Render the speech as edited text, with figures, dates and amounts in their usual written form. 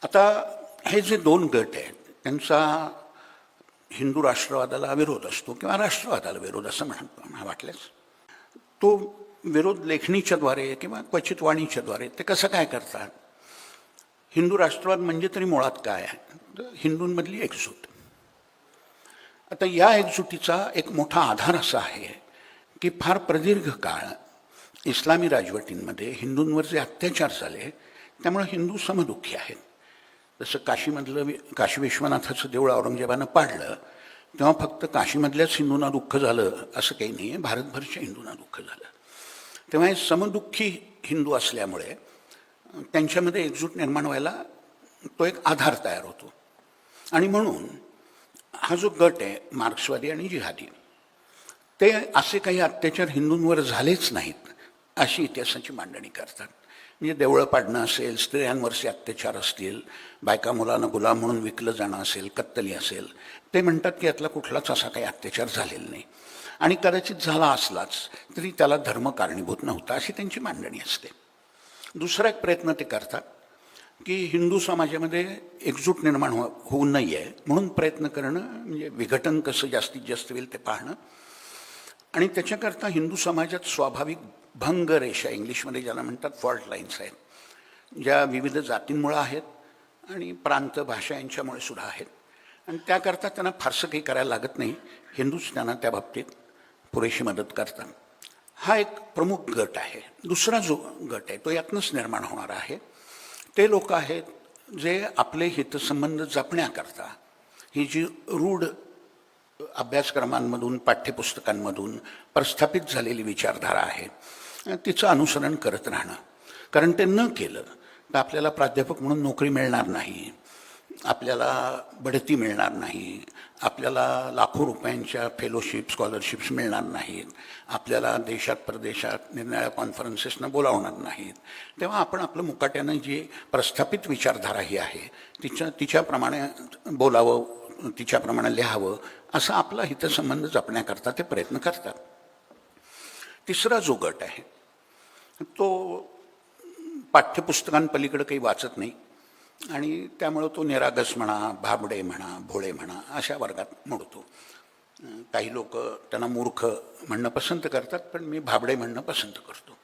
आता हे जे दोन गट आहेत त्यांचा हिंदू राष्ट्रवादाला विरोध असतो किंवा राष्ट्रवादाला विरोध असं मला वाटल्यास तो विरोध लेखणीच्याद्वारे किंवा क्वचित वाणीच्याद्वारे ते कसं काय करतात. हिंदू राष्ट्रवाद म्हणजे तरी मुळात काय आहे, तर हिंदूंमधली एकजूट. आता या एकजुटीचा एक मोठा आधार असा आहे की फार प्रदीर्घ काळ इस्लामी राजवटींमध्ये हिंदूंवर जे अत्याचार झाले त्यामुळे हिंदू समदुःखी आहेत. जसं काशीमधलं काशी विश्वनाथाचं देऊळ औरंगजेबानं पाडलं तेव्हा फक्त काशीमधल्याच हिंदूंना दुःख झालं असं काही नाही आहे, भारतभरच्या हिंदूंना दुःख झालं. तेव्हा हे समदुःखी हिंदू असल्यामुळे त्यांच्यामध्ये एकजूट निर्माण व्हायला तो एक आधार तयार होतो. आणि म्हणून हा जो गट आहे मार्क्सवादी आणि जिहादी, ते असे काही अत्याचार हिंदूंवर झालेच नाहीत अशी इतिहासाची मांडणी करतात. म्हणजे देवळं पाडणं असेल, स्त्रियांवरचे अत्याचार असतील, बायका मुलांना गुलाम म्हणून विकलं जाणं असेल, कत्तली असेल, ते म्हणतात की यातला कुठलाच असा काही अत्याचार झालेला नाही आणि कदाचित झाला असलाच तरी त्याला धर्म कारणीभूत नव्हता अशी त्यांची मांडणी असते. दुसरा एक प्रयत्न ते करतात की हिंदू समाजामध्ये एकजूट निर्माण होऊ नये म्हणून प्रयत्न करणं, म्हणजे विघटन कसं जास्तीत जास्त होईल ते पाहणं. आणि त्याच्याकरता हिंदू समाजात स्वाभाविक भंग रेषा, इंग्लिशमध्ये ज्याला म्हणतात फॉल्ट लाईन्स आहेत, ज्या विविध जातींमुळे आहेत आणि प्रांत भाषा यांच्यामुळे सुद्धा आहेत. आणि त्याकरता त्यांना फारसं काही करायला लागत नाही, हिंदूच त्यांना त्या बाबतीत पुरेशी मदत करतात. हा एक प्रमुख गट आहे. दुसरा जो गट आहे तो यातनंच निर्माण होणार आहे. ते लोक आहेत जे आपले हितसंबंध जपण्याकरता ही जी रूढ अभ्यासक्रमांमधून पाठ्यपुस्तकांमधून प्रस्थापित झालेली विचारधारा आहे तिचं अनुसरण करत राहणं. कारण ते न केलं तर आपल्याला प्राध्यापक म्हणून नोकरी मिळणार नाही, आपल्याला बढती मिळणार नाही, आपल्याला लाखो रुपयांच्या फेलोशिप स्कॉलरशिप्स मिळणार नाहीत, आपल्याला देशात परदेशात निरनिराळ्या कॉन्फरन्सेसना बोलावणार नाहीत. तेव्हा आपण आपलं मुकाट्यानं जी प्रस्थापित विचारधारा ही आहे तिच्याप्रमाणे बोलावं, तिच्याप्रमाणे लिहावं, असा आपला हितसंबंध जपण्याकरता ते प्रयत्न करतात. तिसरा जो गट आहे तो पाठ्यपुस्तकांपलीकडे काही वाचत नाही आणि त्यामुळं तो निरागस म्हणा, भाबडे म्हणा, भोळे म्हणा अशा वर्गात मोडतो. काही लोक त्यांना मूर्ख म्हणणं पसंत करतात, पण मी भाबडे म्हणणं पसंत करतो.